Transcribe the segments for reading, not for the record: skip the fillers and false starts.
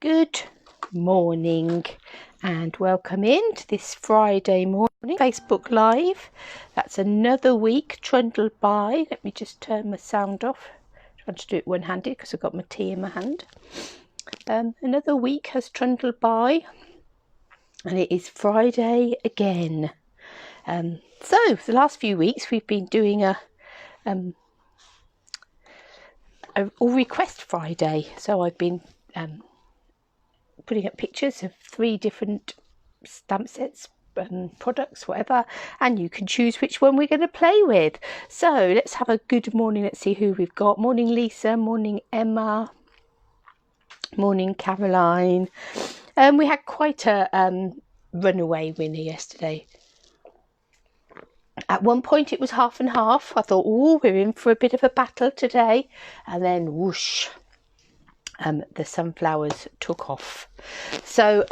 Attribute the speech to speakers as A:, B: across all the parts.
A: Good morning and welcome in to this Friday morning Facebook Live. That's another week trundled by. Let me just turn my sound off. I'm trying to do it one-handed because I've got my tea in my hand. Another week has trundled by and it is Friday again. So for the last few weeks we've been doing a request Friday. So I've been putting up pictures of 3 different stamp sets, products, whatever, and you can choose which one we're going to play with. So let's have a good morning. Let's see who we've got. Morning Lisa, morning Emma, morning Caroline. We had quite a runaway winner yesterday. At one point it was half and half. I thought, oh, we're in for a bit of a battle today, and then whoosh, the sunflowers took off. So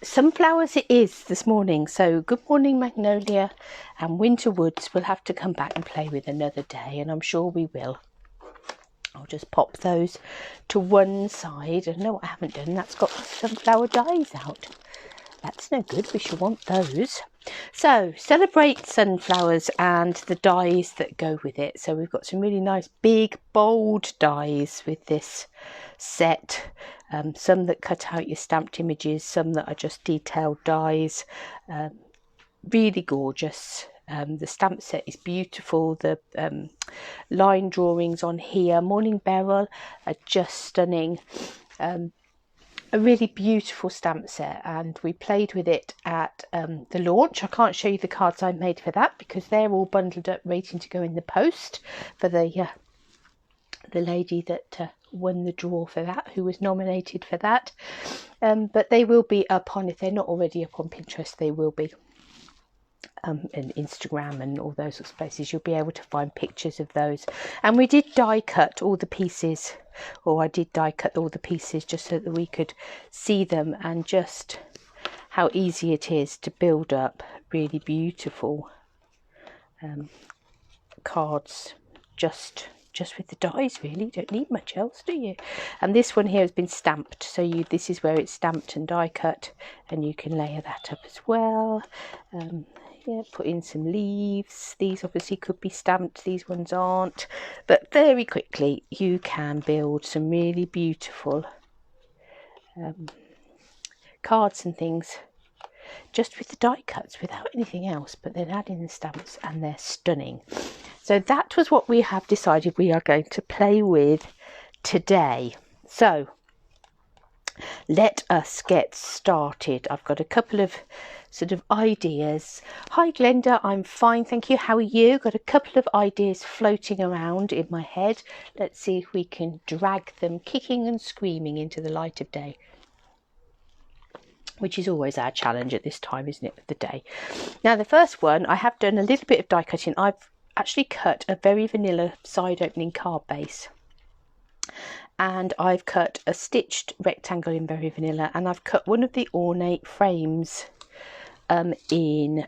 A: sunflowers it is this morning. So good morning Magnolia and Winter Woods. We'll have to come back and play with another day, and I'm sure we will. I'll just pop those to one side. And no, what I haven't done, that's got sunflower dies out. That's no good, we should want those. So celebrate sunflowers and the dies that go with it. So we've got some really nice big bold dies with this set. Some that cut out your stamped images, some that are just detailed dies. Really gorgeous. The stamp set is beautiful. The line drawings on here, Morning Beryl, are just stunning. A really beautiful stamp set, and we played with it at the launch. I can't show you the cards I made for that because they're all bundled up waiting to go in the post for the lady that won the draw for that, who was nominated for that. But they will be up on, if they're not already up on Pinterest, they will be. And Instagram and all those sorts of places, you'll be able to find pictures of those. And we did die cut all the pieces, or I did die cut all the pieces just so that we could see them, and just how easy it is to build up really beautiful cards just with the dies. Really, you don't need much else, do you? And this one here has been stamped, so this is where it's stamped and die cut, and you can layer that up as well. Yeah, put in some leaves. These obviously could be stamped, these ones aren't, but very quickly you can build some really beautiful cards and things just with the die cuts without anything else, but then add in the stamps and they're stunning. So that was what we have decided we are going to play with today. So let us get started. I've got a couple of sort of ideas. Hi Glenda, I'm fine, thank you. How are you? Got a couple of ideas floating around in my head. Let's see if we can drag them kicking and screaming into the light of day, which is always our challenge at this time, isn't it, of the day. Now the first one, I have done a little bit of die cutting. I've actually cut a very vanilla side opening card base, and I've cut a stitched rectangle in very vanilla, and I've cut one of the ornate frames in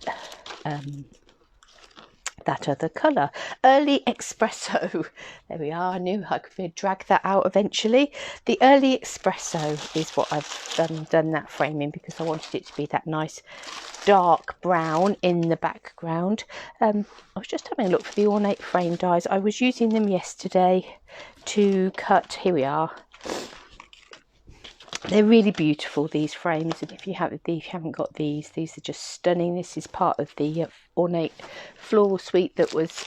A: that other colour, Early Espresso. There we are. I knew I could drag that out eventually. The Early Espresso is what I've done that frame in, because I wanted it to be that nice dark brown in the background. I was just having a look for the ornate frame dies. I was using them yesterday to cut. Here we are. They're really beautiful, these frames, and if you haven't got these are just stunning. This is part of the ornate floral suite that was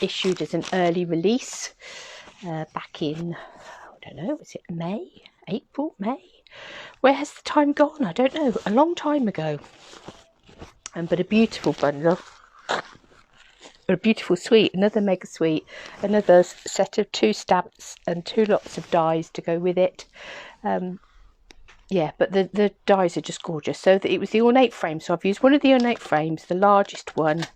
A: issued as an early release back in, I don't know, was it May? Where has the time gone? I don't know. A long time ago. But a beautiful bundle. A beautiful suite, another mega suite, another set of 2 stamps and 2 lots of dies to go with it. Yeah, but the dies are just gorgeous. So it was the ornate frame, so I've used one of the ornate frames, the largest one,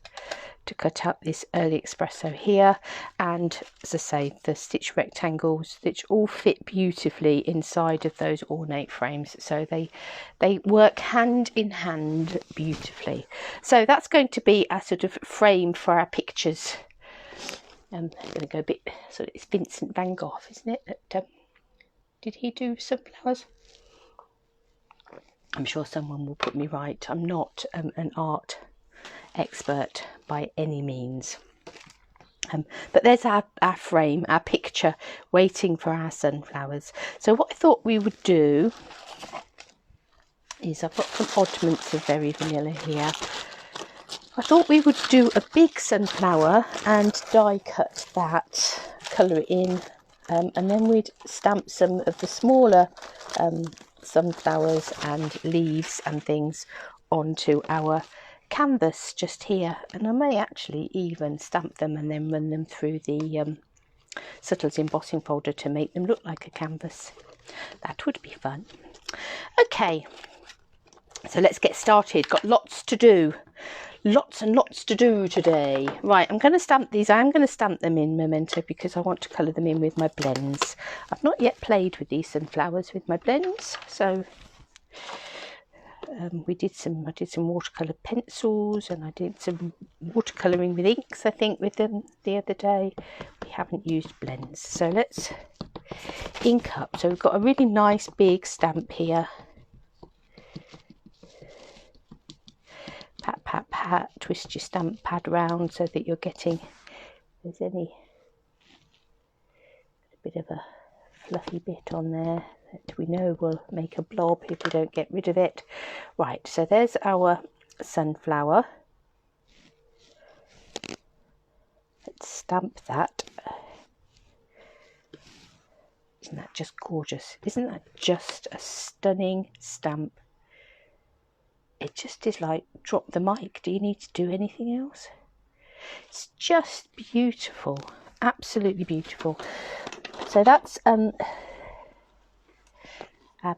A: to cut up this Early Espresso here. And as I say, the stitch rectangles, which all fit beautifully inside of those ornate frames, so they work hand in hand beautifully. So that's going to be a sort of frame for our pictures. I'm going to go a bit, so it's Vincent van Gogh, isn't it, that Did he do sunflowers? I'm sure someone will put me right. I'm not an art expert by any means. But there's our frame, our picture, waiting for our sunflowers. So what I thought we would do is, I've got some oddments of Very Vanilla here. I thought we would do a big sunflower and die cut that, colour it in, and then we'd stamp some of the smaller sunflowers and leaves and things onto our canvas just here. And I may actually even stamp them and then run them through the Subtle's embossing folder to make them look like a canvas. That would be fun. Okay, so let's get started. Got lots to do. Lots and lots to do today. Right, I'm going to stamp these. I'm going to stamp them in Memento because I want to colour them in with my blends. I've not yet played with these sunflowers with my blends, so I did some watercolour pencils, and I did some watercolouring with inks, I think, with them the other day. We haven't used blends, so let's ink up. So we've got a really nice big stamp here. Pat, pat, pat, twist your stamp pad round so that you're getting, if there's a bit of a fluffy bit on there that we know will make a blob if we don't get rid of it. Right, so there's our sunflower. Let's stamp that. Isn't that just gorgeous? Isn't that just a stunning stamp? It just is like, drop the mic. Do you need to do anything else? It's just beautiful, absolutely beautiful. So that's our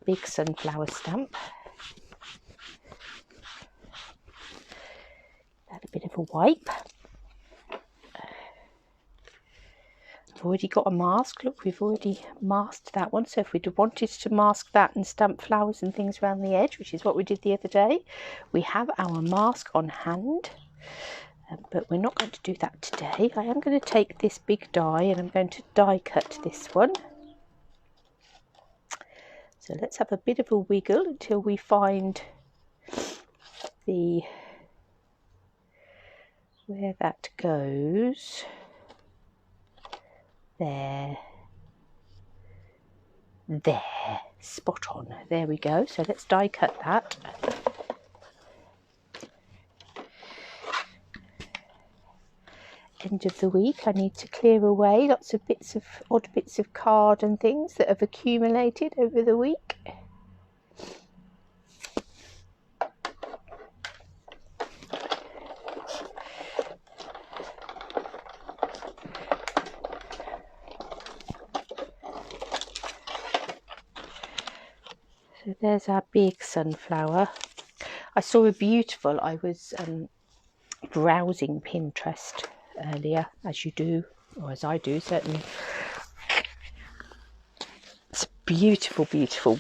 A: big sunflower stamp. Add a bit of a wipe. I've already got a mask. Look, we've already masked that one. So if we'd wanted to mask that and stamp flowers and things around the edge, which is what we did the other day, we have our mask on hand. But we're not going to do that today. I am going to take this big die and I'm going to die cut this one. So let's have a bit of a wiggle until we find where that goes. There, spot on. There we go. So let's die cut that. End of the week, I need to clear away lots of odd bits of card and things that have accumulated over the week. So there's our big sunflower. I saw a beautiful, I was browsing Pinterest earlier, as you do, or as I do certainly. It's a beautiful, beautiful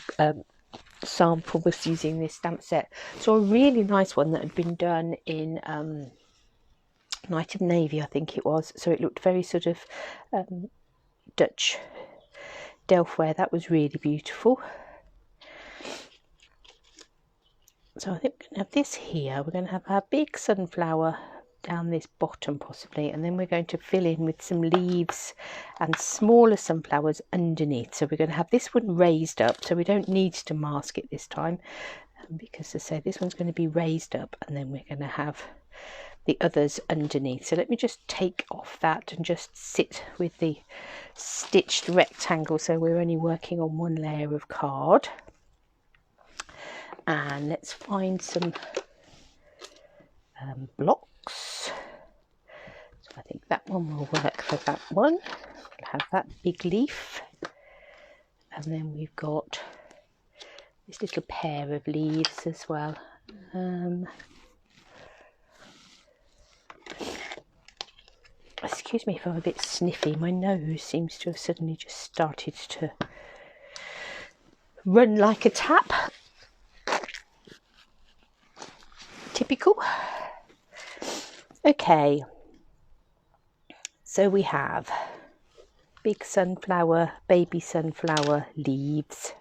A: sample was using this stamp set. So a really nice one that had been done in Night of Navy, I think it was. So it looked very sort of Dutch Delftware. That was really beautiful. So I think we're going to have this here. We're going to have our big sunflower down this bottom possibly, and then we're going to fill in with some leaves and smaller sunflowers underneath. So we're going to have this one raised up, so we don't need to mask it this time, because as I say, this one's going to be raised up, and then we're going to have the others underneath. So let me just take off that and just sit with the stitched rectangle, so we're only working on one layer of card. And let's find some blocks. So I think that one will work for that one. We'll have that big leaf. And then we've got this little pair of leaves as well. Excuse me if I'm a bit sniffy. My nose seems to have suddenly just started to run like a tap. Typical. Okay, so we have big sunflower, baby sunflower leaves.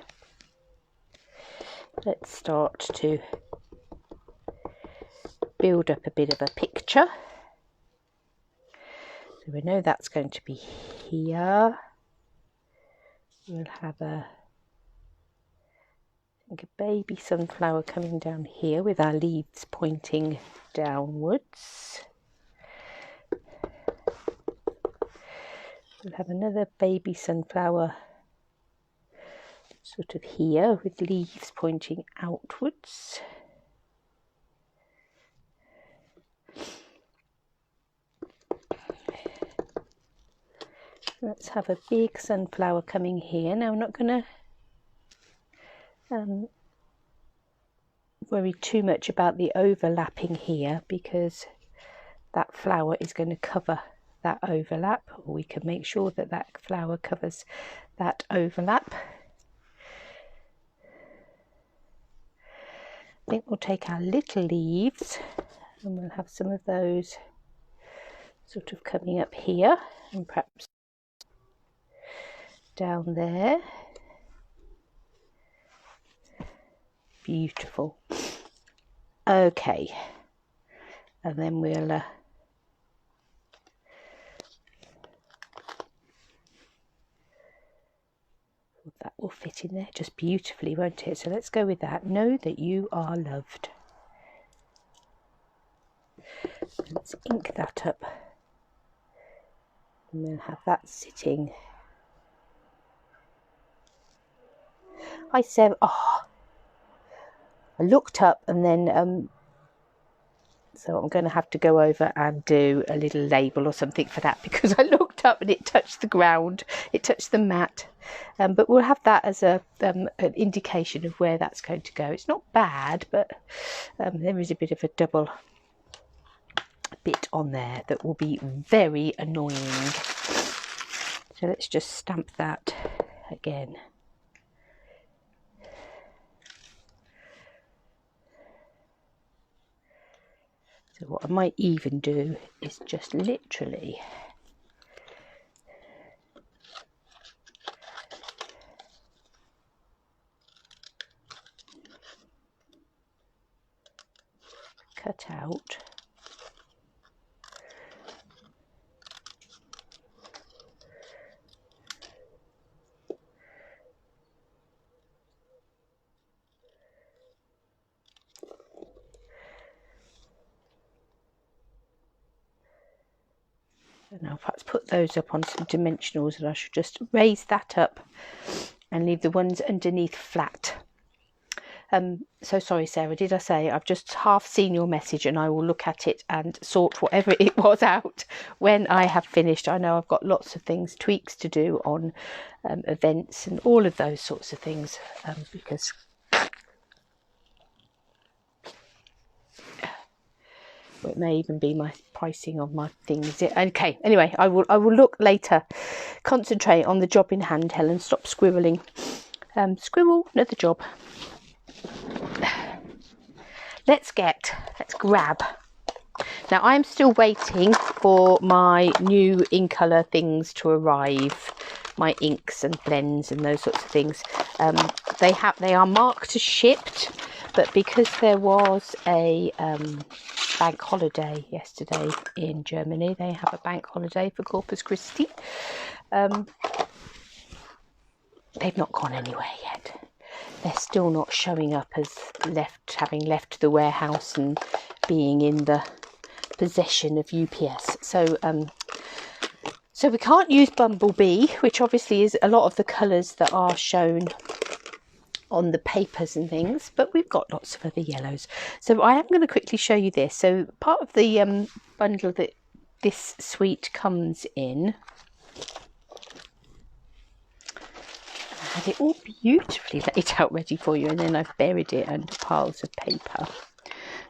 A: Let's start to build up a bit of a picture. So we know that's going to be here. We'll have a baby sunflower coming down here with our leaves pointing downwards. We'll have another baby sunflower sort of here with leaves pointing outwards. Let's have a big sunflower coming here. Now I'm not going to worry too much about the overlapping here, because that flower is going to cover that overlap, or we can make sure that that flower covers that overlap. I think we'll take our little leaves and we'll have some of those sort of coming up here and perhaps down there. Beautiful. Okay, and then we'll that will fit in there just beautifully, won't it? So let's go with that. Know that you are loved. Let's ink that up, and we'll have that sitting. Hi Sarah. Oh, I looked up and then so I'm going to have to go over and do a little label or something for that, because I looked up and it touched the ground, it touched the mat. But we'll have that as an indication of where that's going to go. It's not bad, but there is a bit of a double bit on there that will be very annoying. So let's just stamp that again. So what I might even do is just literally cut out and I'll perhaps put those up on some dimensionals, and I should just raise that up and leave the ones underneath flat. So sorry Sarah, did I say I've just half seen your message, and I will look at it and sort whatever it was out when I have finished. I know I've got lots of things, tweaks to do on events and all of those sorts of things, because it may even be my pricing of my things. Okay, anyway, I will look later. Concentrate on the job in hand, Helen. Stop squirreling. Squirrel, another job. Let's grab. Now I'm still waiting for my new in colour things to arrive, my inks and blends and those sorts of things. They are marked as shipped, but because there was a bank holiday yesterday in Germany, they have a bank holiday for Corpus Christi. They've not gone anywhere yet. They're still not showing up as having left the warehouse and being in the possession of UPS. So we can't use Bumblebee, which obviously is a lot of the colours that are shown on the papers and things, but we've got lots of other yellows. So I am going to quickly show you this. So part of the bundle that this suite comes in, I had it all beautifully laid out ready for you, and then I've buried it under piles of paper.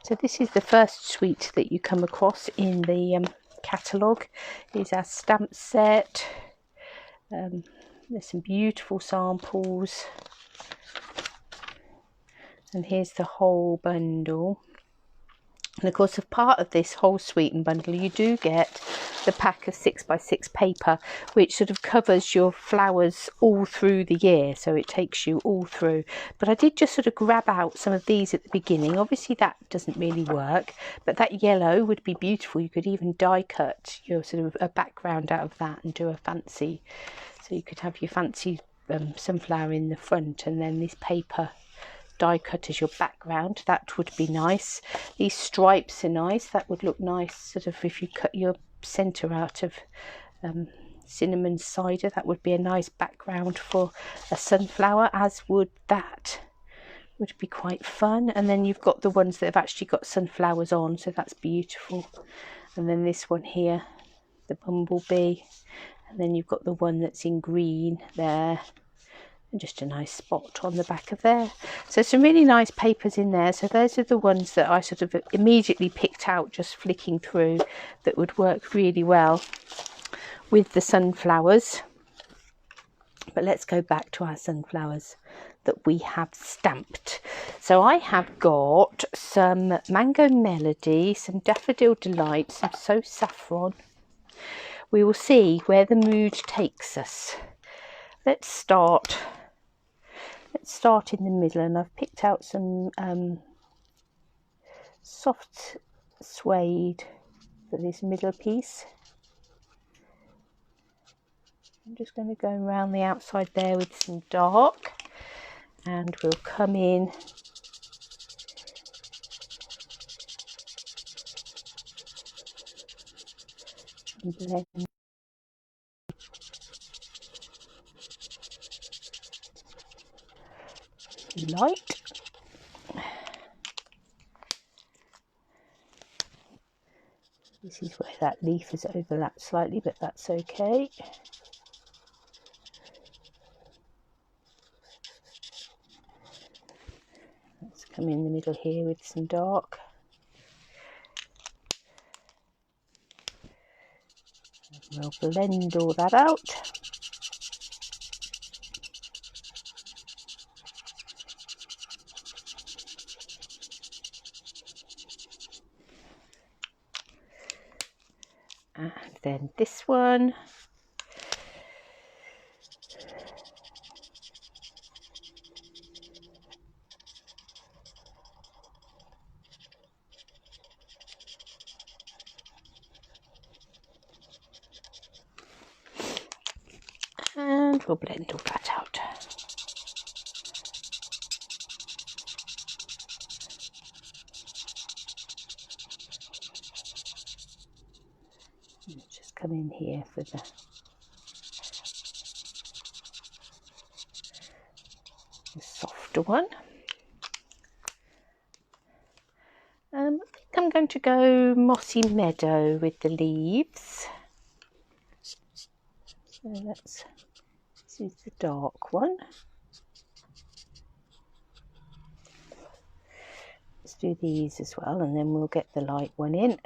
A: So this is the first suite that you come across in the catalogue. Here's our stamp set. There's some beautiful samples. And here's the whole bundle. And of course, as part of this whole suite and bundle, you do get the pack of 6x6 paper, which sort of covers your flowers all through the year, so it takes you all through. But I did just sort of grab out some of these at the beginning. Obviously that doesn't really work, but that yellow would be beautiful. You could even die cut your sort of a background out of that and do a fancy, so you could have your fancy sunflower in the front, and then this paper die cut as your background. That would be nice. These stripes are nice. That would look nice sort of if you cut your centre out of cinnamon cider. That would be a nice background for a sunflower, as would that. Would be quite fun. And then you've got the ones that have actually got sunflowers on, so that's beautiful. And then this one here, the bumblebee, and then you've got the one that's in green there, and just a nice spot on the back of there. So some really nice papers in there. So those are the ones that I sort of immediately picked out just flicking through that would work really well with the sunflowers. But let's go back to our sunflowers that we have stamped. So I have got some Mango Melody, some Daffodil Delight, some So Saffron. We will see where the mood takes us. Let's start in the middle, and I've picked out some soft suede for this middle piece. I'm just going to go around the outside there with some dark, and we'll come in and blend light. This is where that leaf has overlapped slightly, but that's okay. Let's come in the middle here with some dark. We'll blend all that out. And then this one. And we'll blend all that out. Let's just come in here for the softer one. I think I'm going to go Mossy Meadow with the leaves. So this is the dark one. Let's do these as well, and then we'll get the light one in.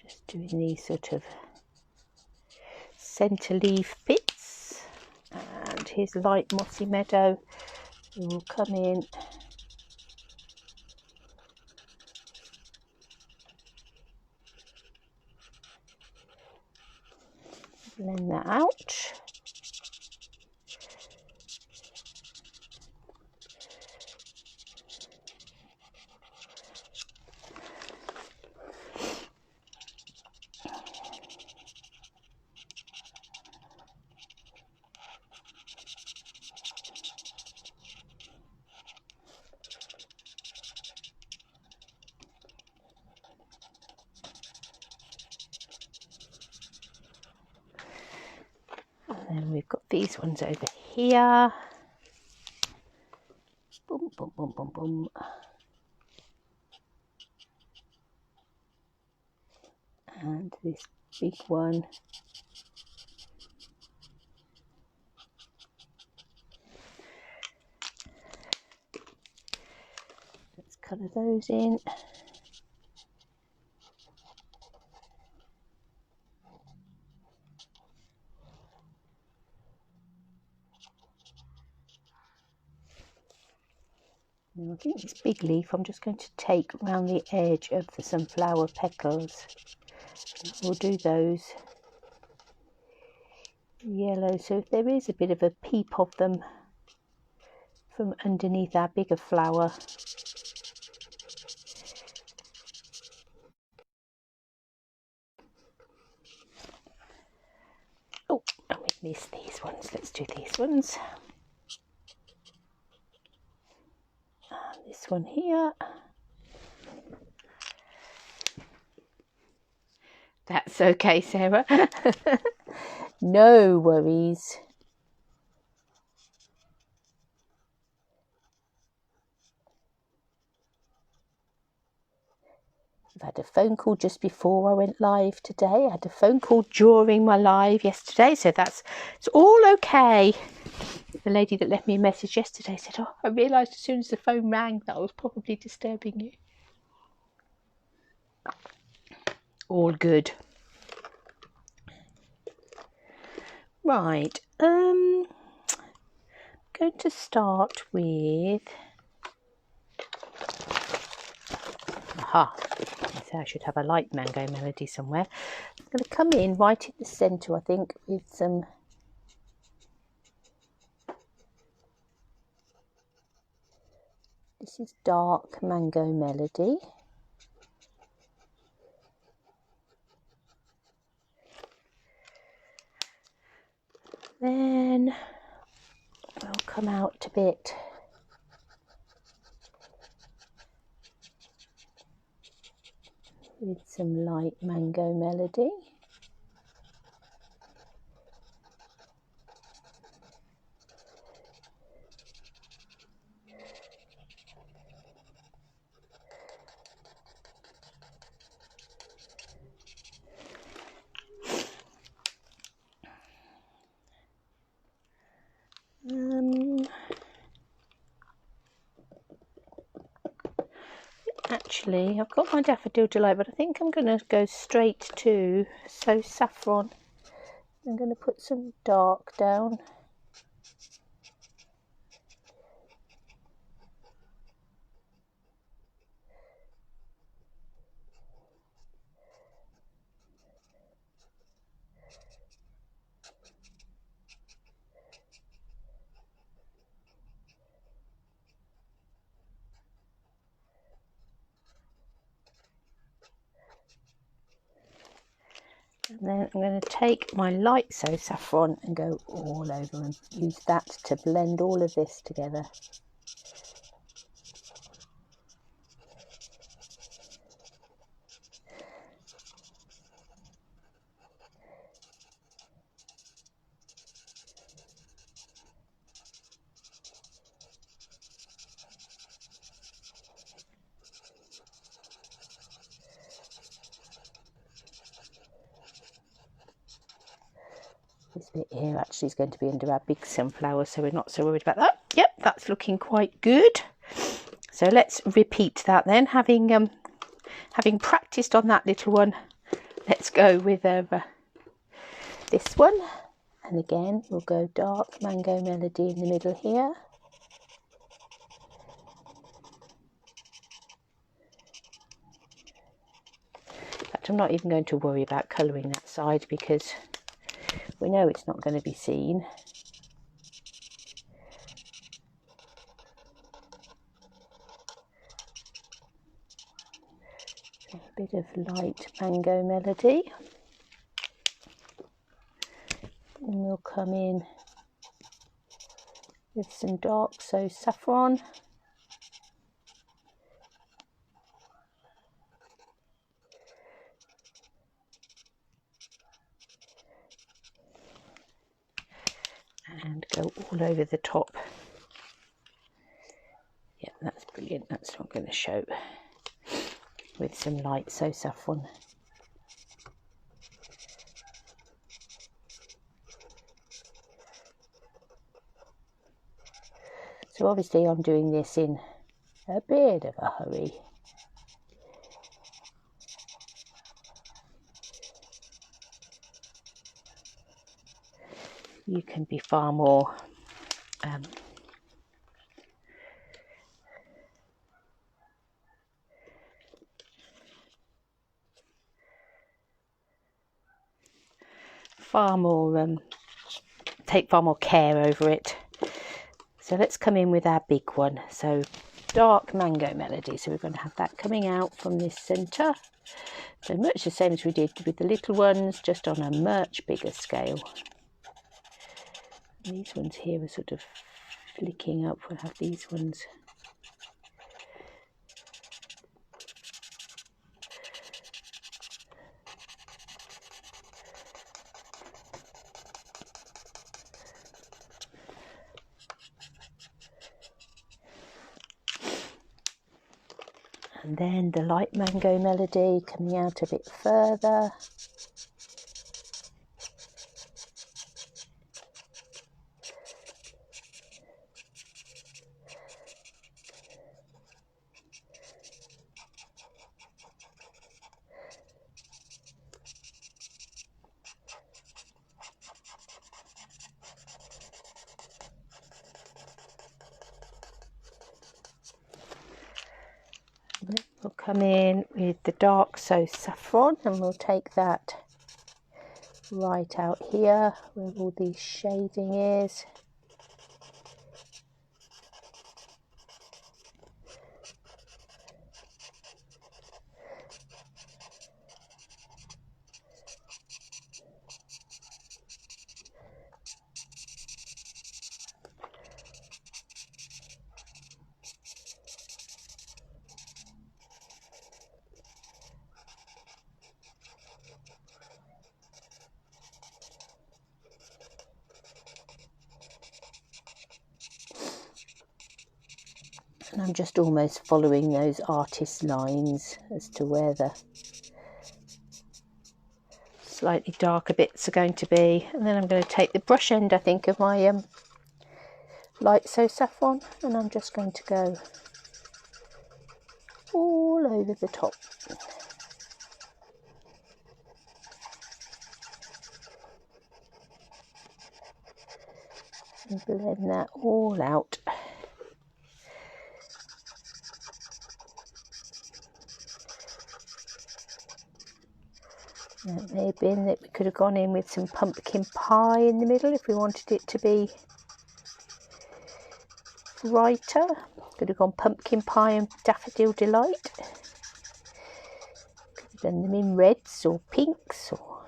A: Just doing these sort of centre leaf bits. And here's light Mossy Meadow. We will come in. Blend that out. And then we've got these ones over here. Boom, boom, boom, boom, boom. And this big one. Let's colour those in. Now I think this big leaf I'm just going to take around the edge of the sunflower petals We'll do those yellow, so if there is a bit of a peep of them from underneath our bigger flower. Oh, and we missed these ones. Let's do these ones. And this one here. That's okay, Sarah. No worries. I've had a phone call just before I went live today. I had a phone call during my live yesterday, so it's all okay. The lady that left me a message yesterday said, "Oh, I realised as soon as the phone rang that I was probably disturbing you." All good. Right, I'm going to start with, so I should have a light mango melody somewhere. I'm going to come in right in the centre, I think, with some this is dark mango melody. Then we'll come out a bit with some light mango melody. Actually, I've got my Daffodil Delight, but I think I'm going to go straight to So Saffron. I'm going to put some dark down. And then I'm going to take my light So Saffron and go all over and use that to blend all of this together. This bit here actually is going to be under our big sunflower, so we're not so worried about that. Yep, that's looking quite good. So let's repeat that then. Having practiced on that little one, let's go with this one. And again, we'll go dark mango melody in the middle here. In fact, I'm not even going to worry about colouring that side because we know it's not going to be seen. A bit of light mango melody. And we'll come in with some dark So Saffron. And go all over the top. Yeah, that's brilliant. That's not going to show. With some light So Saffron. So obviously I'm doing this in a bit of a hurry. You can be far more far more take far more care over it. So let's come in with our big one. So dark mango melody. So we're going to have that coming out from this centre. So much the same as we did with the little ones, just on a much bigger scale. These ones here are sort of flicking up. We'll have these ones. And then the light mango melody coming out a bit further. We'll come in with the dark so saffron, and we'll take that right out here where all the shading is. And I'm just almost following those artist lines as to where the slightly darker bits are going to be. And then I'm going to take the brush end, I think, of my light so saffron, and I'm just going to go all over the top. And blend that all out. It may have been that we could have gone in with some pumpkin pie in the middle if we wanted it to be brighter. Could have gone pumpkin pie and daffodil delight. Could have done them in reds or pinks or...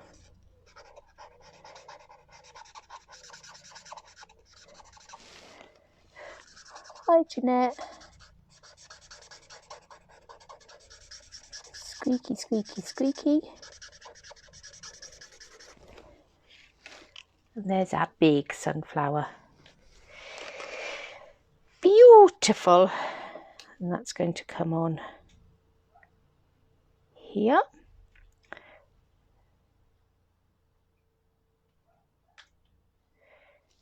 A: Hi Jeanette. Squeaky, squeaky, squeaky. And there's our big sunflower. Beautiful. And that's going to come on here.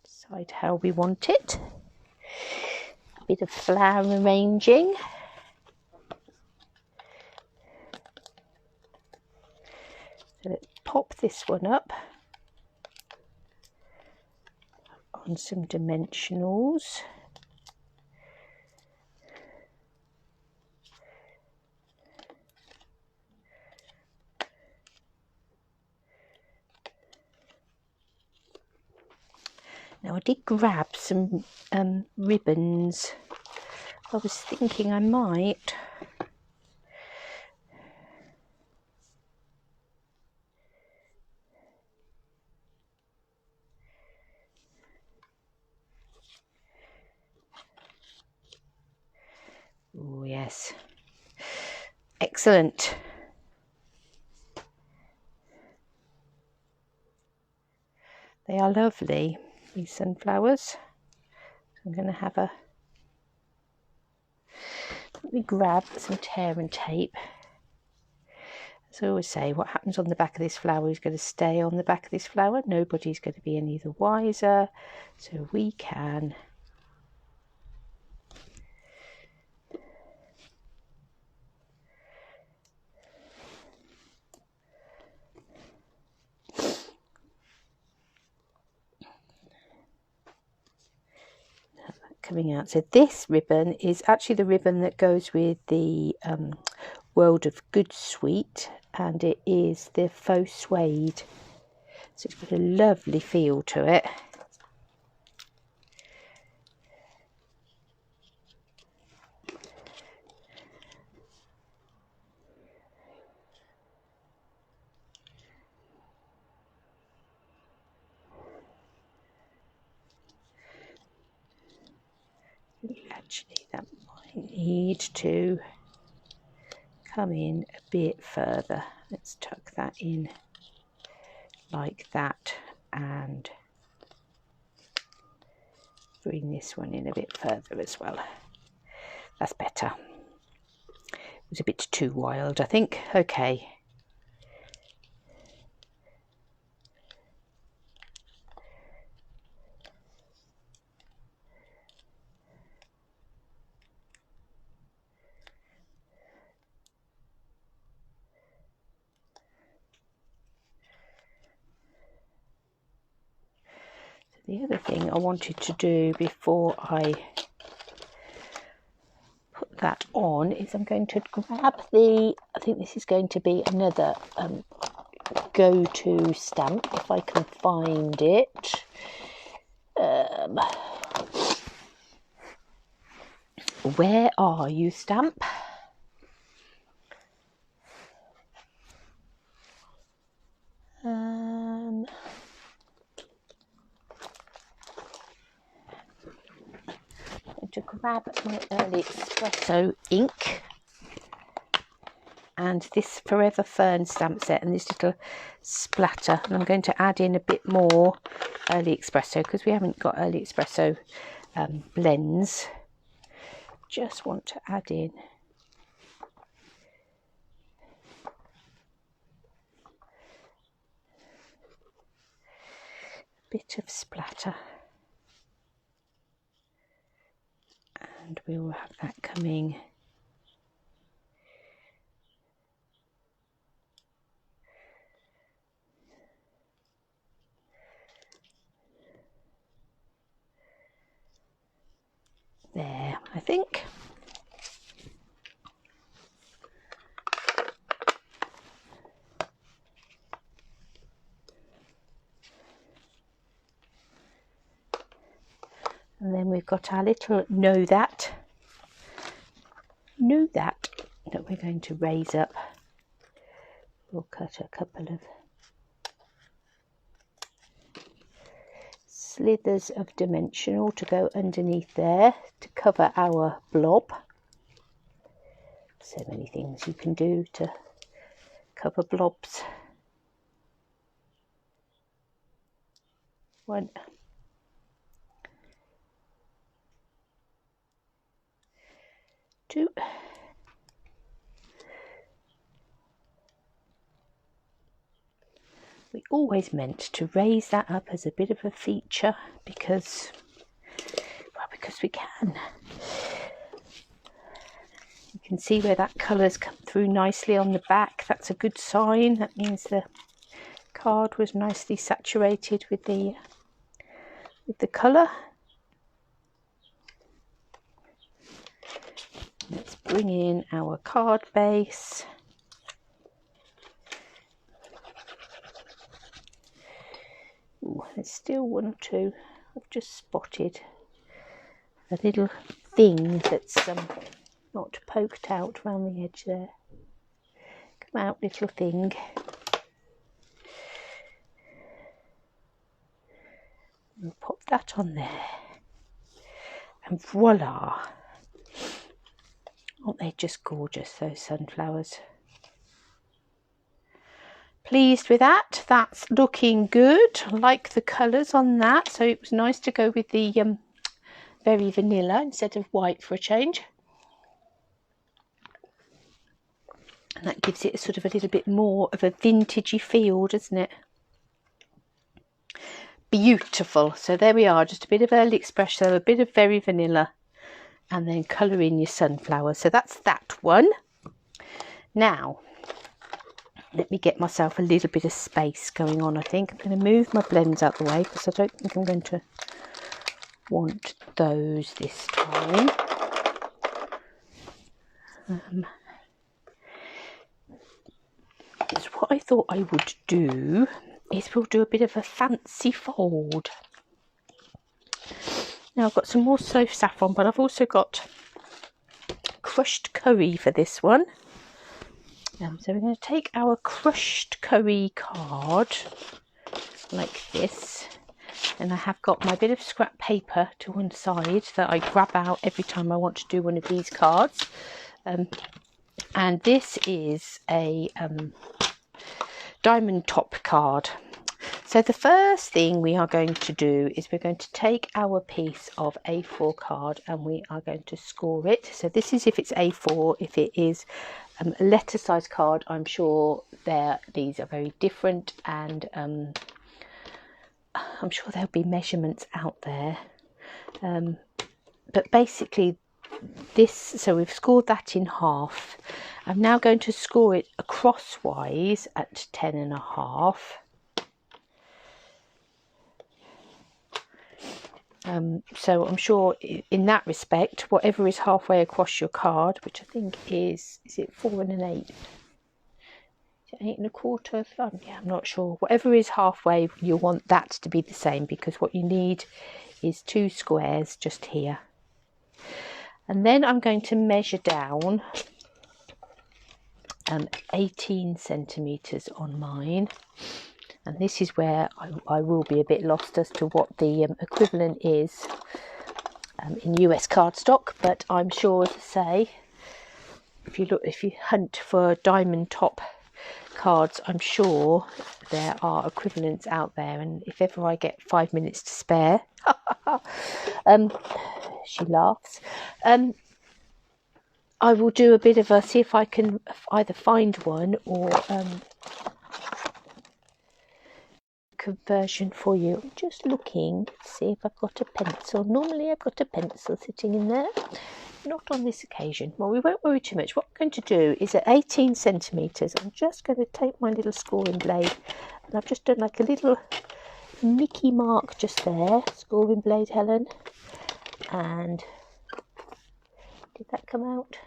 A: Decide how we want it. A bit of flower arranging. So let's pop this one up on some dimensionals. Now I did grab some ribbons. I was thinking I might. Oh yes, excellent. They are lovely, these sunflowers. I'm going to have a... Let me grab some tear and tape. As I always say, what happens on the back of this flower is going to stay on the back of this flower. Nobody's going to be any the wiser. So we can... coming out. So this ribbon is actually the ribbon that goes with the World of Good suite, and it is the faux suede. So it's got a lovely feel to it. Actually, that might need to come in a bit further. Let's tuck that in like that and bring this one in a bit further as well. That's better. It was a bit too wild, I think. Okay. The other thing I wanted to do before I put that on is I'm going to grab I think this is going to be another go-to stamp if I can find it. Where are you, stamp? To grab my early espresso ink and this Forever Fern stamp set and this little splatter, and I'm going to add in a bit more early espresso because we haven't got early espresso blends. Just want to add in a bit of splatter. And we will have that coming there, I think. And then we've got our little know that that we're going to raise up. We'll cut a couple of slithers of dimensional to go underneath there to cover our blob. So many things you can do to cover blobs. 1, 2, we always meant to raise that up as a bit of a feature because we can. You can see where that colour's come through nicely on the back. That's a good sign. That means the card was nicely saturated with the colour. Let's bring in our card base. Ooh, there's still 1 or 2. I've just spotted a little thing that's not poked out around the edge there. Come out, little thing. We'll pop that on there. And voila! Aren't they just gorgeous, those sunflowers? Pleased with that. That's looking good. I like the colours on that. So it was nice to go with the very vanilla instead of white for a change. And that gives it a sort of a little bit more of a vintagey feel, doesn't it? Beautiful. So there we are, just a bit of early espresso, a bit of very vanilla, and then colour in your sunflower. So that's that one. Now, let me get myself a little bit of space going on, I think. I'm going to move my blends out the way because I don't think I'm going to want those this time. So what I thought I would do is we'll do a bit of a fancy fold. Now I've got some more slow saffron, but I've also got crushed curry for this one. So we're going to take our crushed curry card like this, and I have got my bit of scrap paper to one side that I grab out every time I want to do one of these cards. And this is a diamond top card. So the first thing we are going to do is we're going to take our piece of A4 card and we are going to score it. So this is if it's A4. If it is a letter size card, I'm sure these are very different, and I'm sure there'll be measurements out there. But basically this, so we've scored that in half. I'm now going to score it crosswise at 10.5. So I'm sure in that respect, whatever is halfway across your card, which I think is it 4 and an 8? Is it 8 1/4? Yeah, I'm not sure. Whatever is halfway, you'll want that to be the same, because what you need is 2 squares just here. And then I'm going to measure down 18 centimetres on mine. And this is where I will be a bit lost as to what the equivalent is in US cardstock, but I'm sure, as I say, if you hunt for diamond top cards, I'm sure there are equivalents out there. And if ever I get 5 minutes to spare, she laughs, I will do a bit of a, see if I can either find one or conversion for you. I'm just looking to see if I've got a pencil. Normally I've got a pencil sitting in there, not on this occasion. Well, we won't worry too much. What I'm going to do is at 18 centimetres, I'm just going to take my little scoring blade, and I've just done like a little Mickey mark just there. Scoring blade, Helen. And did that come out?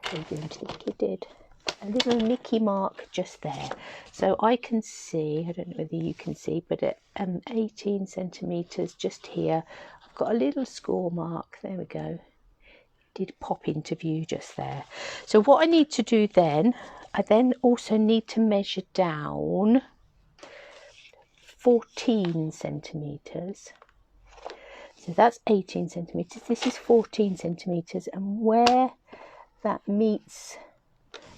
A: I didn't think it did. A little Mickey mark just there, so I can see, I don't know whether you can see, but at 18 centimetres just here, I've got a little score mark. There we go. It did pop into view just there. So what I need to do then, I then also need to measure down 14 centimetres. So that's 18 centimetres, this is 14 centimetres, and where that meets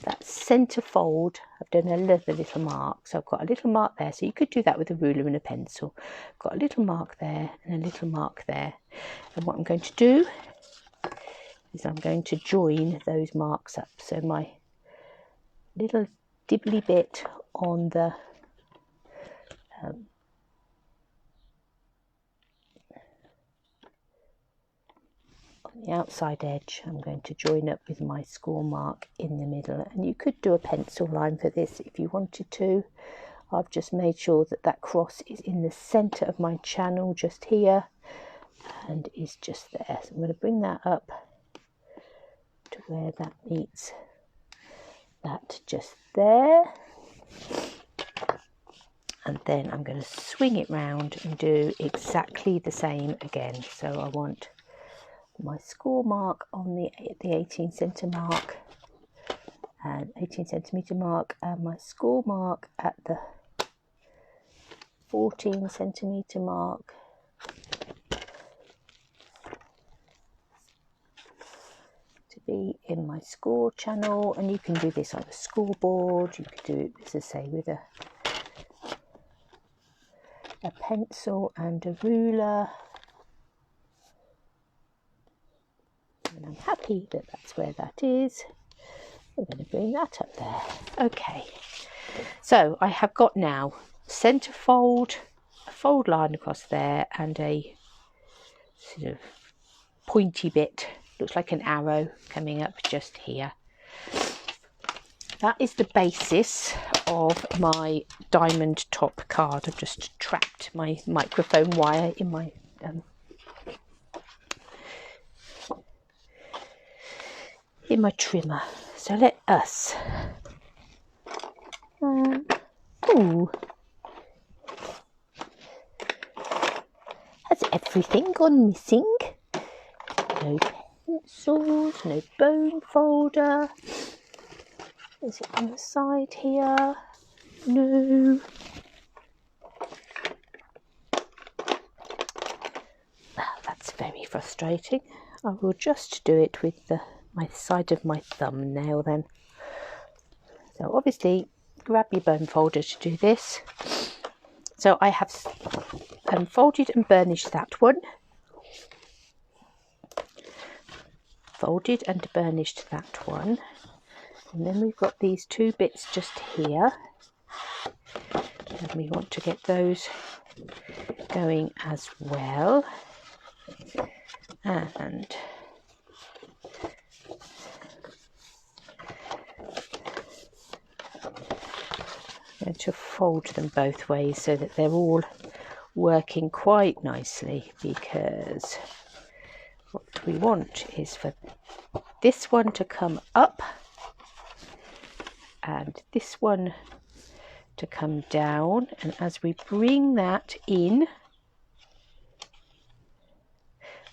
A: that centre fold, I've done another little mark. So I've got a little mark there, so you could do that with a ruler and a pencil. I've got a little mark there and a little mark there, and what I'm going to do is I'm going to join those marks up. So my little dibbly bit on the outside edge, I'm going to join up with my score mark in the middle, and you could do a pencil line for this if you wanted to. I've just made sure that that cross is in the centre of my channel just here and is just there. So I'm going to bring that up to where that meets that just there, and then I'm going to swing it round and do exactly the same again. So I want my score mark on the 18 centimetre mark and 18 centimetre mark, and my score mark at the 14 centimetre mark, to be in my score channel. And you can do this on a scoreboard, you could do it, as I say, with a pencil and a ruler. And I'm happy that that's where that is. I'm going to bring that up there. Okay, so I have got now centre fold, a fold line across there, and a sort of pointy bit, looks like an arrow coming up just here. That is the basis of my diamond top card. I've just trapped my microphone wire in my trimmer. So let us Has everything gone missing? No pencils, no bone folder. Is it on the side here? No. That's very frustrating. I will just do it with my side of my thumbnail then. So obviously grab your bone folder to do this. So I have folded and burnished that one. Folded and burnished that one. And then we've got these two bits just here. And we want to get those going as well. And I'm going to fold them both ways so that they're all working quite nicely, because what we want is for this one to come up and this one to come down, and as we bring that in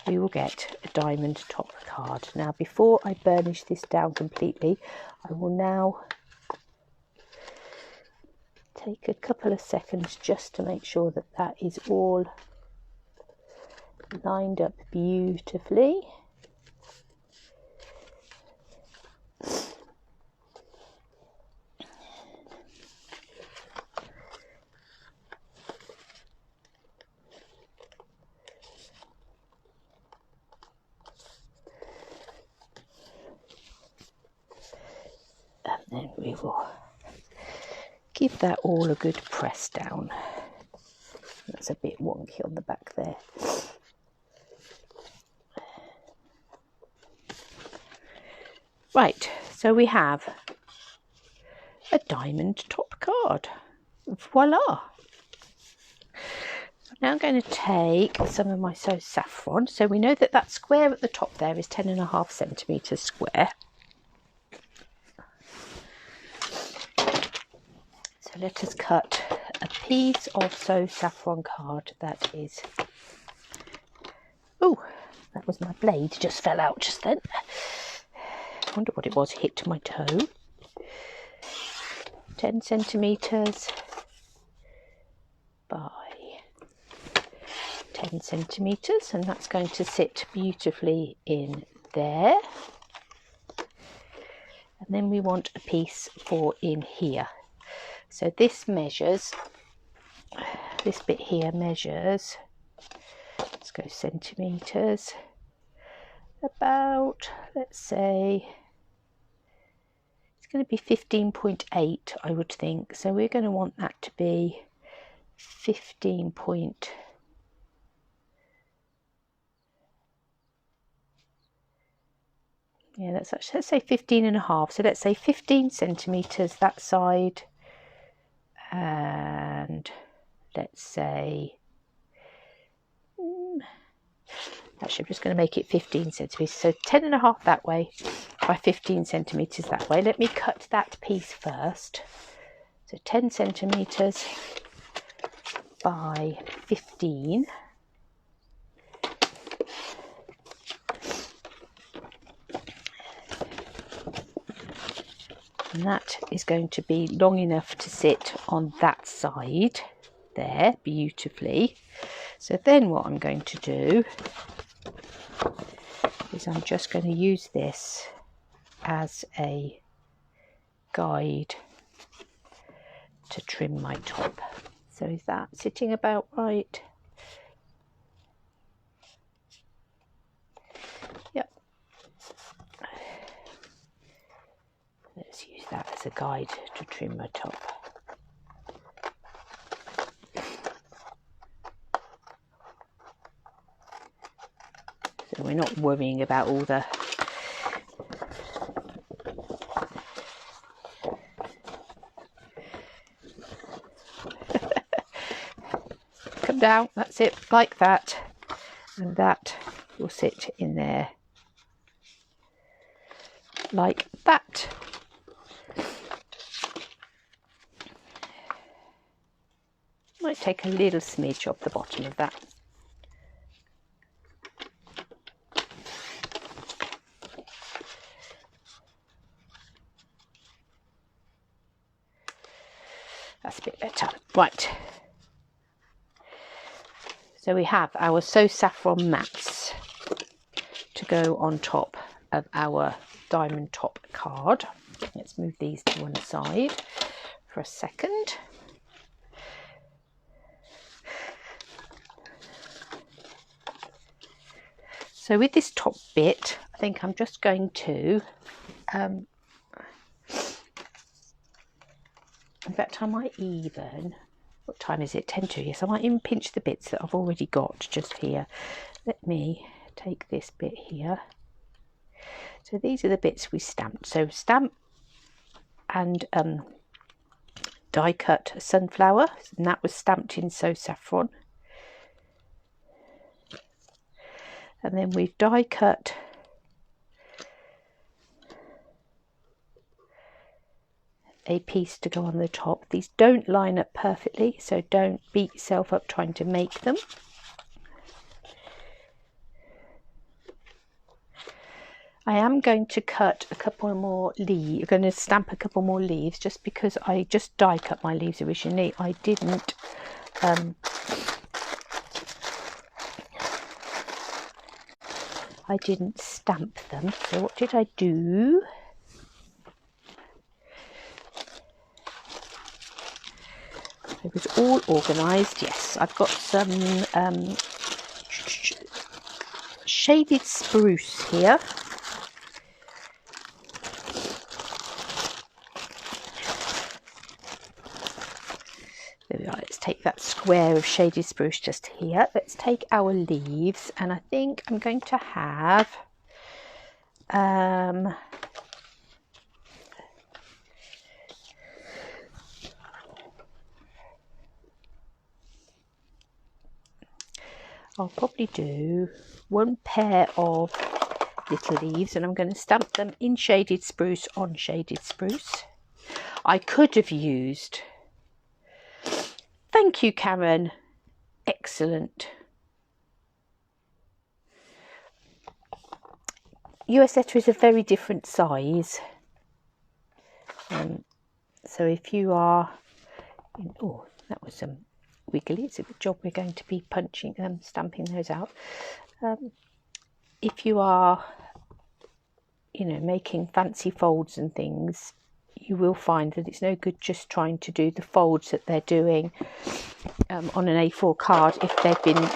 A: we will get a diamond top card. Now before I burnish this down completely, I will now take a couple of seconds just to make sure that that is all lined up beautifully. And then we will give that all a good press down. That's a bit wonky on the back there. Right, so we have a diamond top card. Voila! Now I'm going to take some of my So Saffron. So we know that that square at the top there is 10.5 centimetres square. So let us cut a piece of So Saffron card that is... Oh, that was my blade, just fell out just then. I wonder what it was, hit my toe. 10 centimetres by 10 centimetres, and that's going to sit beautifully in there. And then we want a piece for in here. So this measures, this bit here measures, let's go centimetres, about, let's say, it's going to be 15.8, I would think. So we're going to want that to be 15 point. Yeah, let's say 15.5. So let's say 15 centimetres that side, and let's say actually I'm just going to make it 15 centimetres. So 10.5 that way by 15 centimetres that way. Let me cut that piece first. So 10 centimetres by 15. And that is going to be long enough to sit on that side there beautifully. So then what I'm going to do is I'm just going to use this as a guide to trim my top. So is that sitting about right? Yep. Let's use that as a guide to trim my top. So we're not worrying about all the come down, that's it, like that, and that will sit in there like that. Might take a little smidge off the bottom of that. that's a bit better. Right. So we have our So Saffron mats to go on top of our diamond top card. Let's move these to one side for a second. So with this top bit, I think I'm just going to, in fact I might even, what time is it? 10 to, yes, I might even pinch the bits that I've already got just here. Let me take this bit here. So these are the bits we stamped. So stamp and die cut a sunflower, and that was stamped in So Saffron. And then we've die cut a piece to go on the top. These don't line up perfectly, so don't beat yourself up trying to make them. I am going to cut a couple more leaves. I'm going to stamp a couple more leaves just because I just die cut my leaves originally. I didn't stamp them. So what did I do? It was all organised. Yes, I've got some shaded spruce here. There we are. Let's take that square of shaded spruce just here. Let's take our leaves, and I think I'm going to have I'll probably do one pair of little leaves, and I'm going to stamp them in shaded spruce on shaded spruce. I could have used, thank you Karen, excellent. US letter is a very different size, so if you are, oh that was some wiggly, it's a good job we're going to be punching stamping those out. If you are, you know, making fancy folds and things, you will find that it's no good just trying to do the folds that they're doing on an A4 card if they've been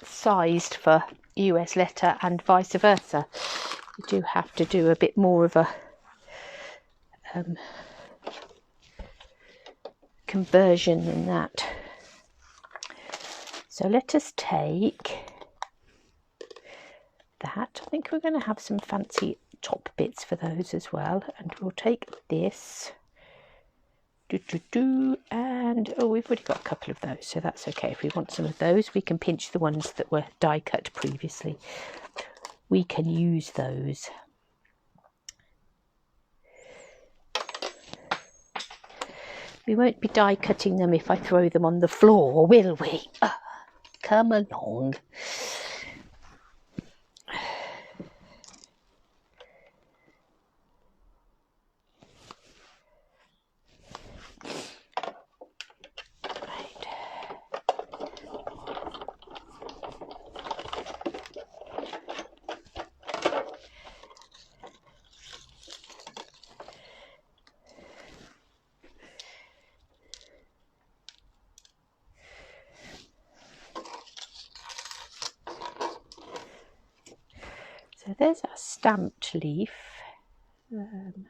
A: sized for US letter and vice versa. You do have to do a bit more of a conversion than that. So let us take that. I think we're going to have some fancy top bits for those as well, and we'll take this and oh, we've already got a couple of those, so that's okay. If we want some of those, we can pinch the ones that were die cut previously. We can use those. We won't be die cutting them if I throw them on the floor, will we? Come along. So there's our stamped leaf, and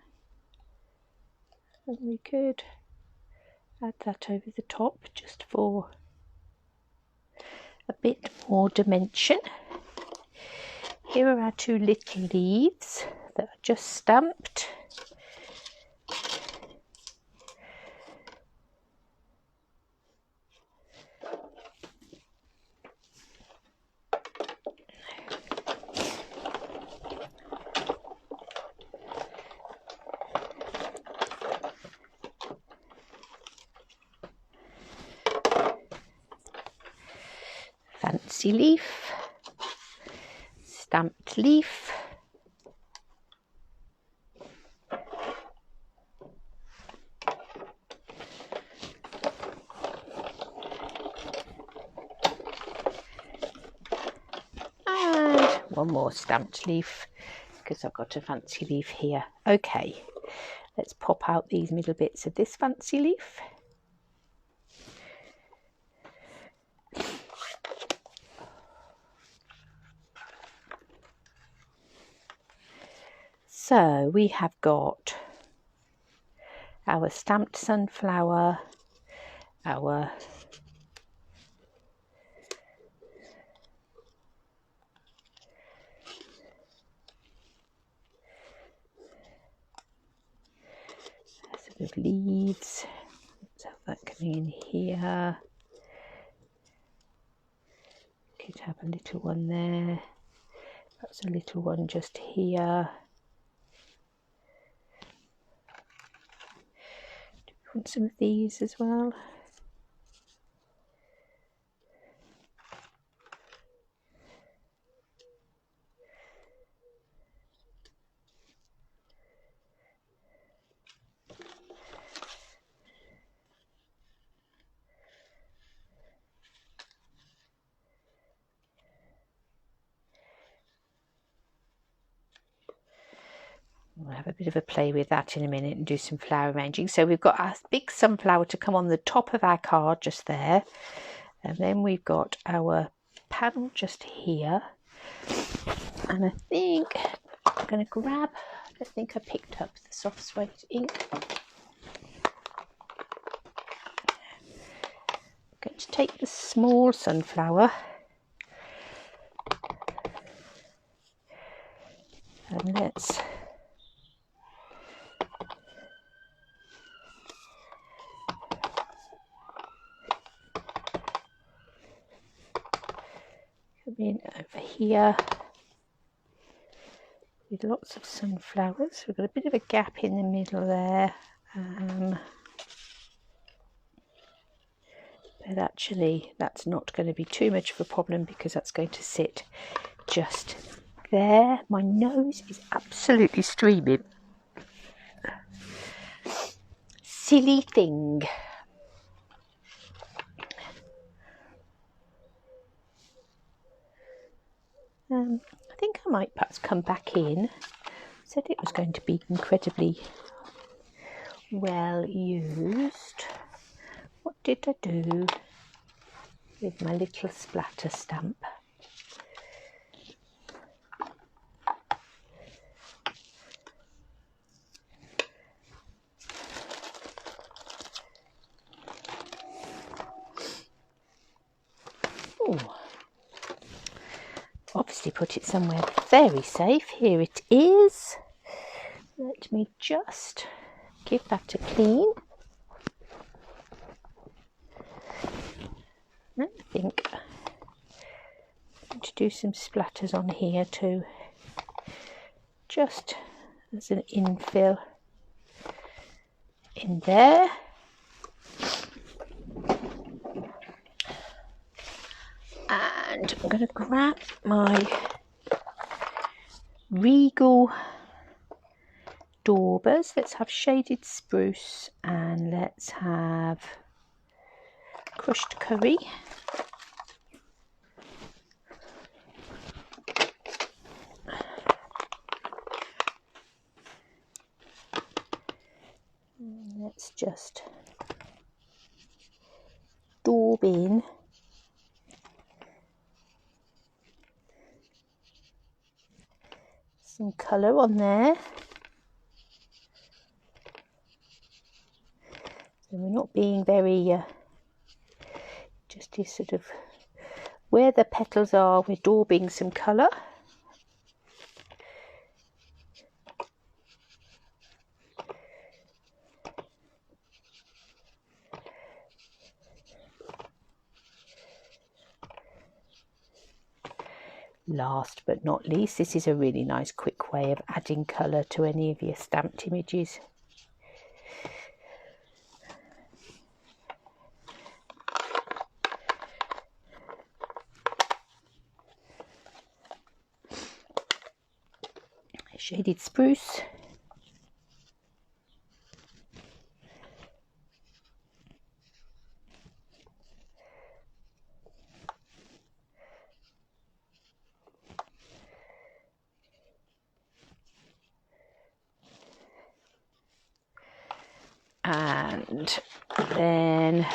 A: we could add that over the top just for a bit more dimension. Here are our two little leaves that are just stamped. Fancy leaf, stamped leaf, one more stamped leaf because I've got a fancy leaf here. Okay, let's pop out these middle bits of this fancy leaf. So we have got our stamped sunflower, our sort of leaves. Let's have that coming in here. Could have a little one there. Perhaps a little one just here. Do we want some of these as well? We'll have a bit of a play with that in a minute and do some flower arranging. So we've got our big sunflower to come on the top of our card just there. And then we've got our panel just here. And I think I'm going to grab, I think I picked up the soft suede ink. I'm going to take the small sunflower and let's come in over here with lots of sunflowers. We've got a bit of a gap in the middle there, but actually that's not going to be too much of a problem because that's going to sit just there. My nose is absolutely streaming. Silly thing. I think I might perhaps come back in. Said it was going to be incredibly well used. What did I do with my little splatter stamp? Ooh. Obviously put it somewhere very safe. Here it is. Let me just give that a clean. And I think I'm going to do some splatters on here too, just as an infill in there. And I'm going to grab my Regal daubers. Let's have shaded spruce and let's have crushed curry. And let's just daub in some colour on there. So we're not being very, just is sort of where the petals are, we're daubing some colour. Last but not least, this is a really nice quick way of adding colour to any of your stamped images. Shaded spruce. and then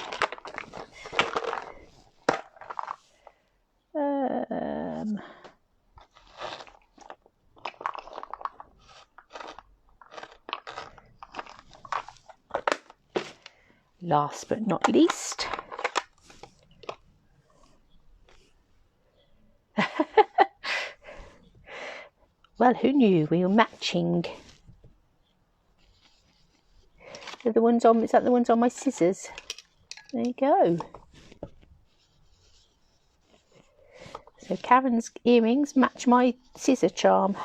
A: last but not least, well, who knew we were matching? They're the ones on, is that the ones on my scissors? There you go. So Karen's earrings match my scissor charm.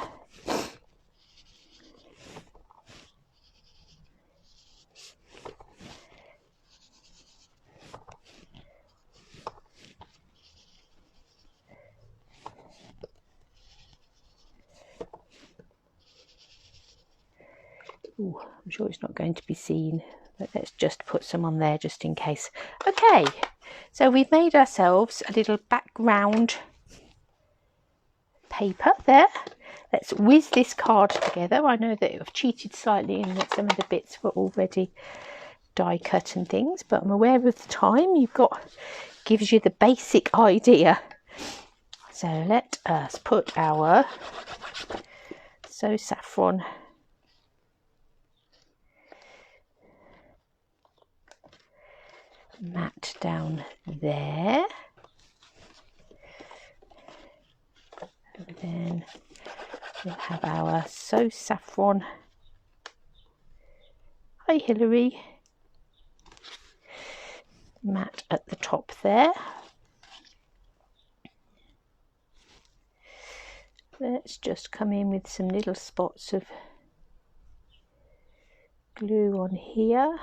A: Ooh, I'm sure it's not going to be seen, but let's just put some on there just in case. Okay, so we've made ourselves a little background paper there. Let's whiz this card together. I know that I've cheated slightly in that some of the bits were already die cut and things, but I'm aware of the time you've got, gives you the basic idea. So let us put our So Saffron mat down there, and then we'll have our So Saffron, hi Hilary, mat at the top there. Let's just come in with some little spots of glue on here.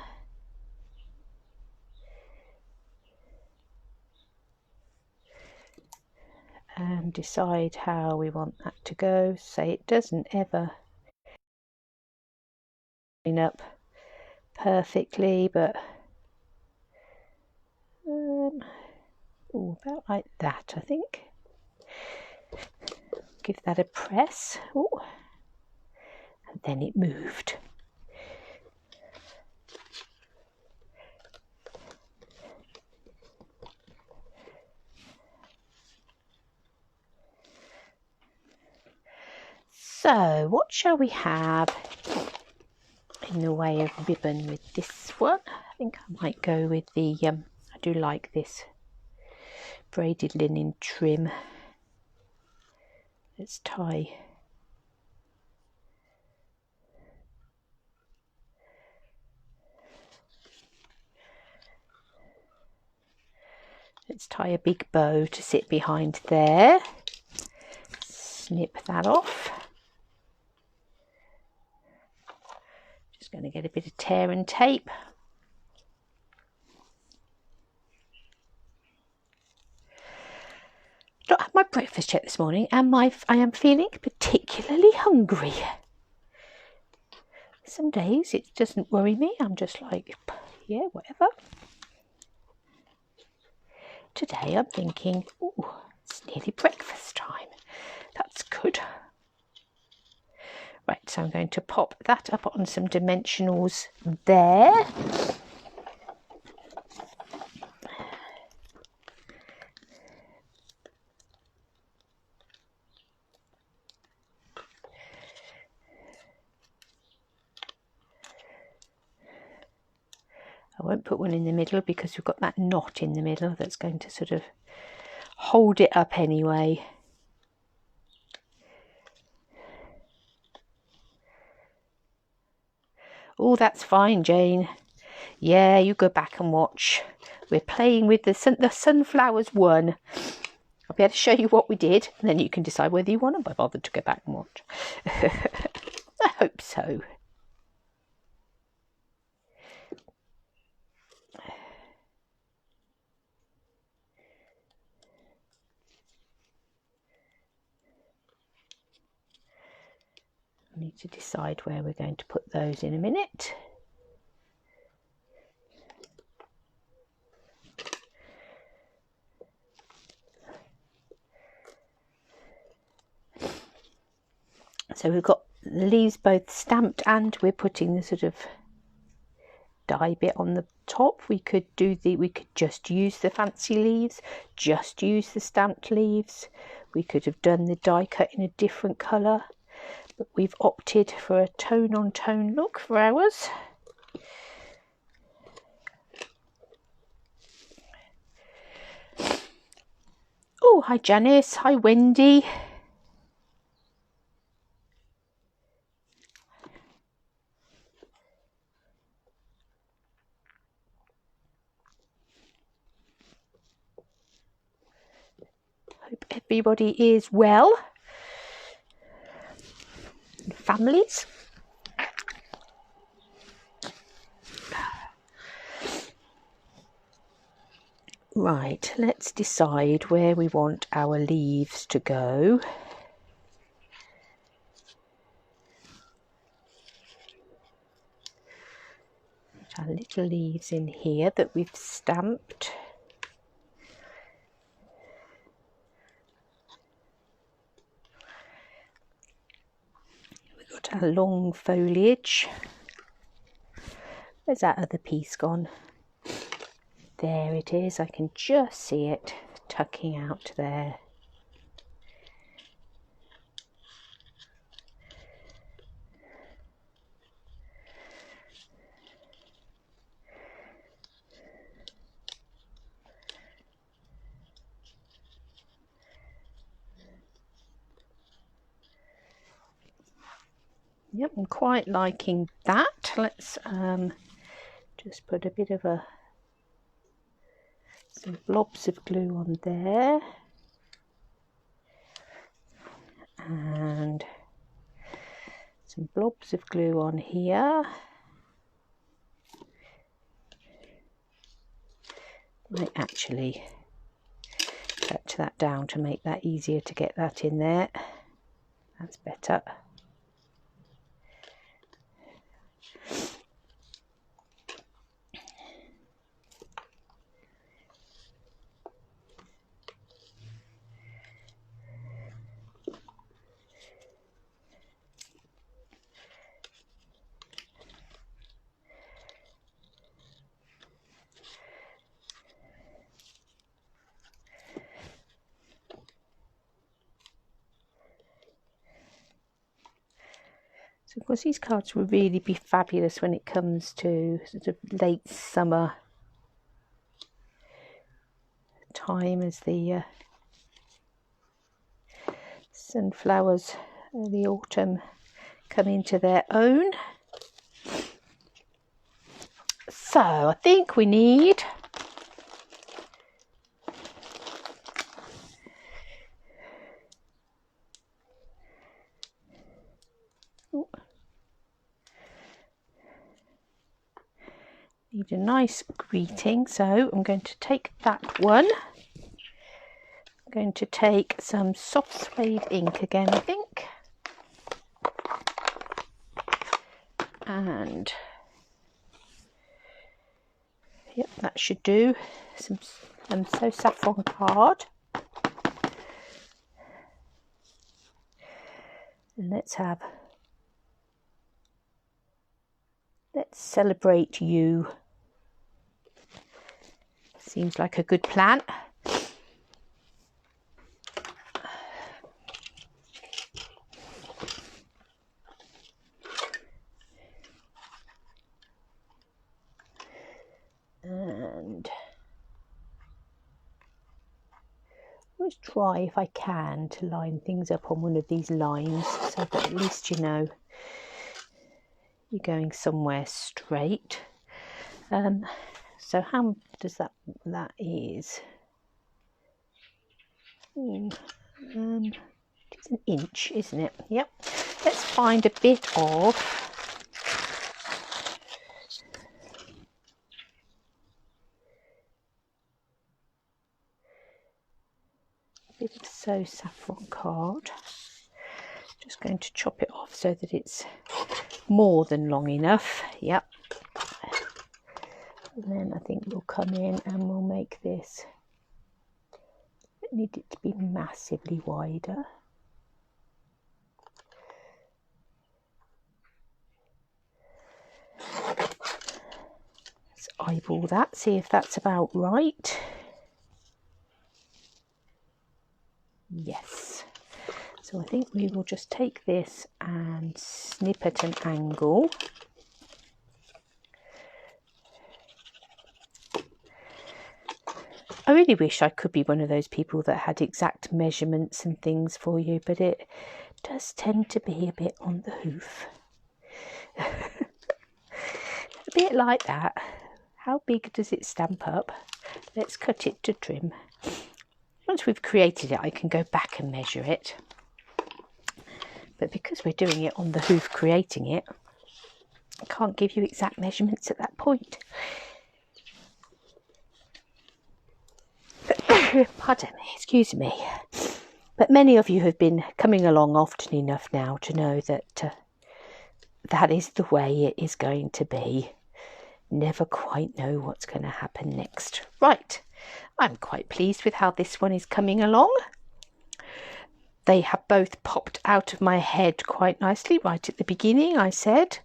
A: And decide how we want that to go. Say it doesn't ever line up perfectly, but about like that, I think. Give that a press. Ooh. And then it moved. So what shall we have in the way of ribbon with this one? I think I might go with the, I do like this braided linen trim. Let's tie a big bow to sit behind there. Snip that off. Just going to get a bit of tear and tape. Not had my breakfast yet this morning, and I am feeling particularly hungry. Some days it doesn't worry me. I'm just like, yeah, whatever. Today I'm thinking, oh, it's nearly breakfast time. That's good. Right, so I'm going to pop that up on some dimensionals there. I won't put one in the middle because we've got that knot in the middle that's going to sort of hold it up anyway. Oh, that's fine, Jane. Yeah, you go back and watch. We're playing with the sunflowers one. I'll be able to show you what we did, and then you can decide whether you want to bother to go back and watch. I hope so. I need to decide where we're going to put those in a minute. So we've got the leaves both stamped, and we're putting the sort of die bit on the top. We could just use the fancy leaves, just use the stamped leaves. We could have done the die cut in a different colour, but we've opted for a tone on tone look for ours. Oh, hi Janice, hi Wendy. Hope everybody is well. Families. Right, let's decide where we want our leaves to go. Our little leaves in here that we've stamped. We've got our long foliage. Where's that other piece gone? There it is, I can just see it tucking out there. Yep, I'm quite liking that. Let's just put a bit of some blobs of glue on there, and some blobs of glue on here. Might actually cut that down to make that easier to get that in there. That's better. So of course these cards will really be fabulous when it comes to sort of late summer time, as the sunflowers of the autumn come into their own. So I think we need a nice greeting. So I'm going to take that one. I'm going to take some soft suede ink again, I think, and yep, that should do. Some So Saffron card, and let's celebrate you. Seems like a good plan. And always try, if I can, to line things up on one of these lines so that at least you know you're going somewhere straight. So how does that is it's an inch, isn't it? Yep. Let's find a bit of So Saffron card. Just going to chop it off so that it's more than long enough. Yep. And then I think we'll come in and we'll make this. I don't need it to be massively wider. eyeball that, see if that's about right. Yes. So I think we will just take this and snip at an angle. I really wish I could be one of those people that had exact measurements and things for you, but it does tend to be a bit on the hoof. A bit like that. How big does it stamp up? Let's cut it to trim. Once we've created it, I can go back and measure it. But because we're doing it on the hoof, creating it, I can't give you exact measurements at that point. Pardon me, excuse me. But many of you have been coming along often enough now to know that that is the way it is going to be. Never quite know what's going to happen next. Right, I'm quite pleased with how this one is coming along. They have both popped out of my head quite nicely. Right at the beginning I said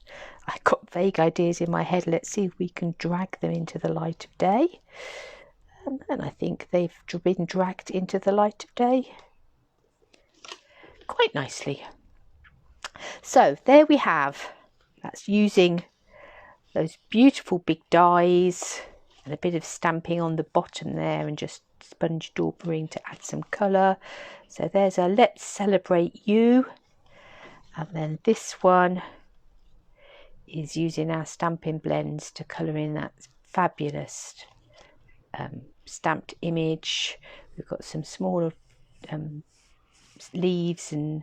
A: I got vague ideas in my head. Let's see if we can drag them into the light of day. And I think they've been dragged into the light of day quite nicely. So there we have, that's using those beautiful big dies and a bit of stamping on the bottom there and just sponge daubering to add some colour. So there's a Let's Celebrate You, and then this one is using our stamping blends to colour in that fabulous stamped image. We've got some smaller leaves and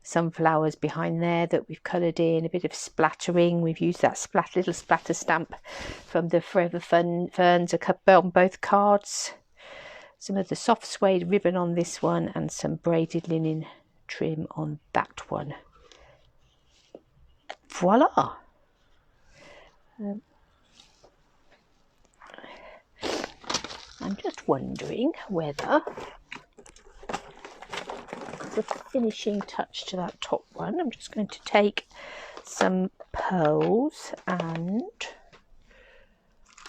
A: sunflowers behind there that we've coloured in, a bit of splattering. We've used that little splatter stamp from the Forever Ferns on both cards. Some of the soft suede ribbon on this one and some braided linen trim on that one. Voila! I'm just wondering whether, as a finishing touch to that top one, I'm just going to take some pearls and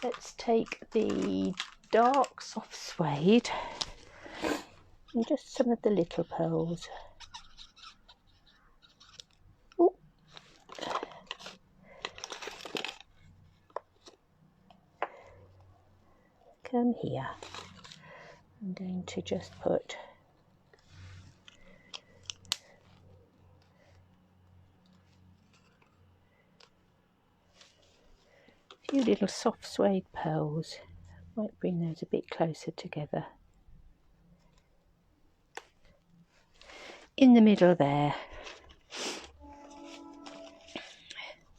A: let's take the dark soft suede and just some of the little pearls. Ooh. Come here. I'm going to just put a few little soft suede pearls. Might bring those a bit closer together. In the middle there.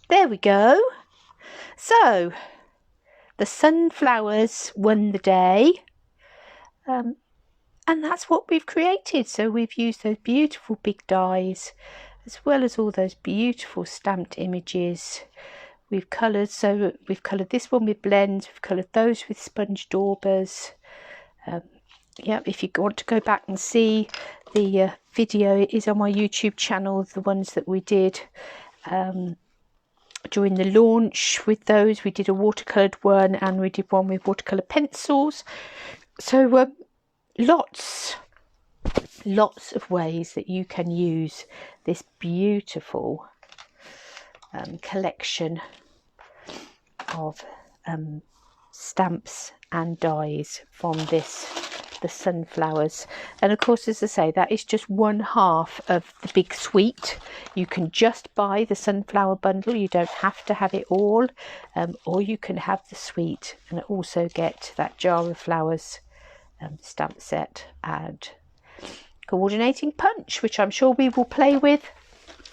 A: There we go. So the sunflowers won the day, and that's what we've created. So we've used those beautiful big dies as well as all those beautiful stamped images. We've coloured, so we've coloured this one with blends, we've coloured those with sponge daubers. Yeah, if you want to go back and see the video, it is on my YouTube channel, the ones that we did during the launch with those. We did a watercoloured one and we did one with watercolour pencils. So lots of ways that you can use this beautiful collection of stamps and dies from the sunflowers. And of course, as I say, that is just one half of the big suite. You can just buy the sunflower bundle, you don't have to have it all, or you can have the suite and also get that jar of flowers stamp set and coordinating punch, which I'm sure we will play with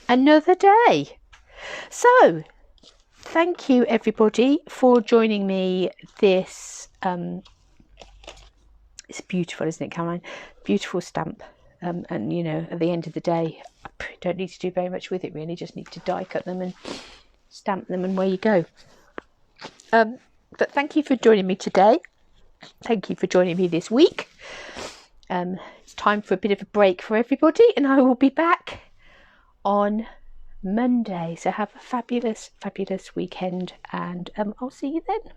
A: another day. So thank you everybody for joining me this it's beautiful, isn't it, Caroline? Beautiful stamp. And you know, at the end of the day, I don't need to do very much with it really, just need to die cut them and stamp them and away you go. But thank you for joining me today. Thank you for joining me this week. It's time for a bit of a break for everybody, and I will be back on Monday. So have a fabulous weekend, and I'll see you then.